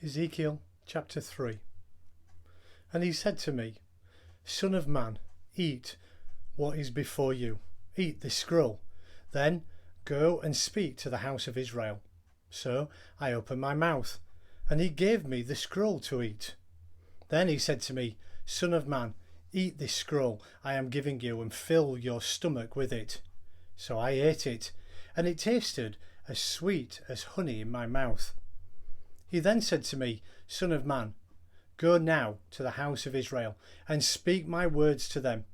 Ezekiel chapter 3. And he said to me, Son of man, eat what is before you, eat this scroll, then go and speak to the house of Israel. So I opened my mouth, and he gave me the scroll to eat. Then he said to me, Son of man, eat this scroll I am giving you, and fill your stomach with it. So I ate it, and it tasted as sweet as honey in my mouth. He then said to me, Son of man, go now to the house of Israel, and speak my words to them.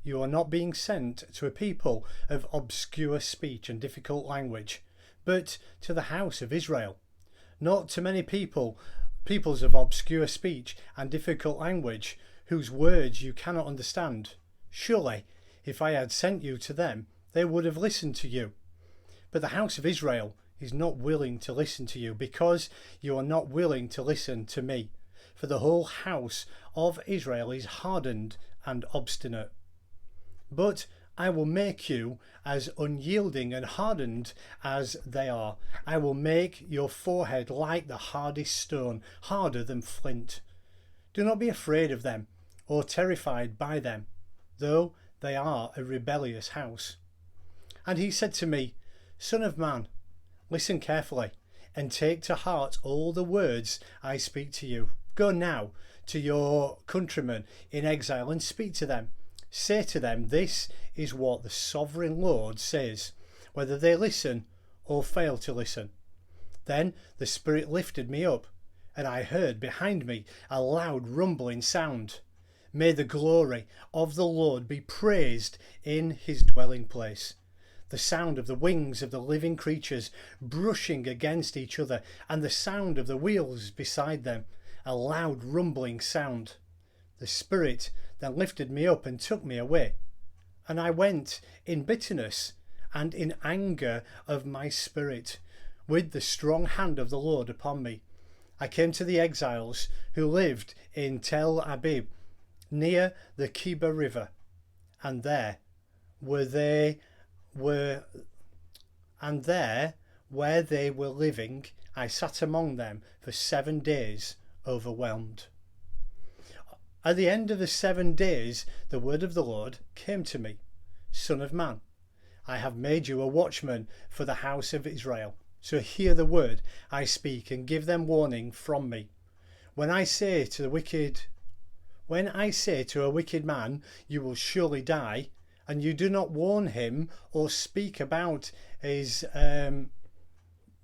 You are not being sent to a people of obscure speech and difficult language, but to the house of Israel. Not to many peoples of obscure speech and difficult language, whose words you cannot understand. Surely, if I had sent you to them, they would have listened to you. But the house of Israel is not willing to listen to you, because you are not willing to listen to me. For the whole house of Israel is hardened and obstinate. But I will make you as unyielding and hardened as they are. I will make your forehead like the hardest stone, harder than flint. Do not be afraid of them, or terrified by them, though they are a rebellious house. And he said to me, Son of man, listen carefully, and take to heart all the words I speak to you. Go now to your countrymen in exile and speak to them. Say to them, this is what the sovereign Lord says, whether they listen or fail to listen. Then the Spirit lifted me up, and I heard behind me a loud rumbling sound. May the glory of the Lord be praised in his dwelling place. The sound of the wings of the living creatures brushing against each other, and the sound of the wheels beside them, a loud rumbling sound. The Spirit then lifted me up and took me away, and I went in bitterness and in anger of my spirit, with the strong hand of the Lord upon me. I came to the exiles who lived in Tel Abib, near the Kebar River, and there where they were living, I sat among them for 7 days, overwhelmed. At the end of the 7 days, the word of the Lord came to me, Son of man, I have made you a watchman for the house of Israel. So hear the word I speak, and give them warning from me. When I say to a wicked man, you will surely die, and you do not warn him or speak about his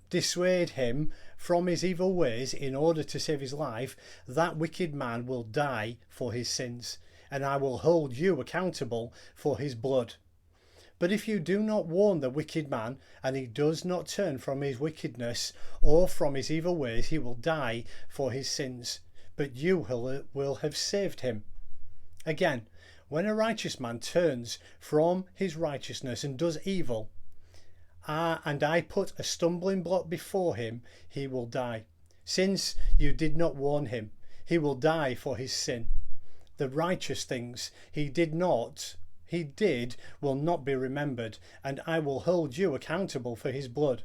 dissuade him from his evil ways in order to save his life, that wicked man will die for his sins, and I will hold you accountable for his blood. But if you do not warn the wicked man, and he does not turn from his wickedness or from his evil ways, he will die for his sins, but you will have saved him. Again, when a righteous man turns from his righteousness and does evil, and I put a stumbling block before him, he will die. Since you did not warn him, he will die for his sin. The righteous things he did will not be remembered, and I will hold you accountable for his blood.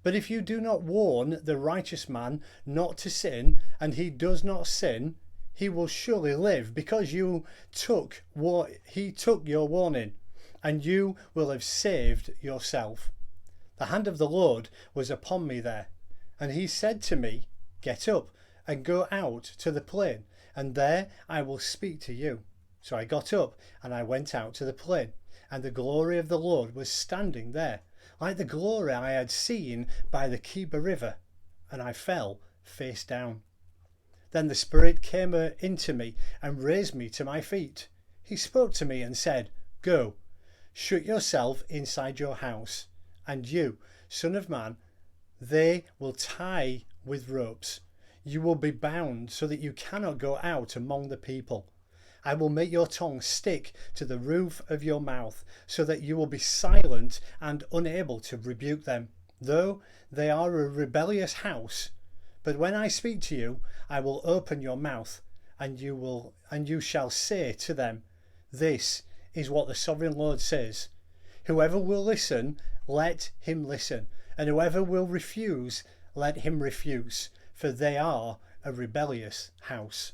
But if you do not warn the righteous man not to sin, and he does not sin, he will surely live, because he took your warning, and you will have saved yourself. The hand of the Lord was upon me there, and he said to me, Get up and go out to the plain, and there I will speak to you. So I got up and I went out to the plain, and the glory of the Lord was standing there, like the glory I had seen by the Kebar River, and I fell face down. Then the Spirit came into me and raised me to my feet. He spoke to me and said, Go, shut yourself inside your house, and you, son of man, they will tie with ropes. You will be bound so that you cannot go out among the people. I will make your tongue stick to the roof of your mouth, so that you will be silent and unable to rebuke them, though they are a rebellious house. But when I speak to you, I will open your mouth, and you shall say to them, This is what the sovereign Lord says. Whoever will listen, let him listen, and whoever will refuse, let him refuse. for they are a rebellious house.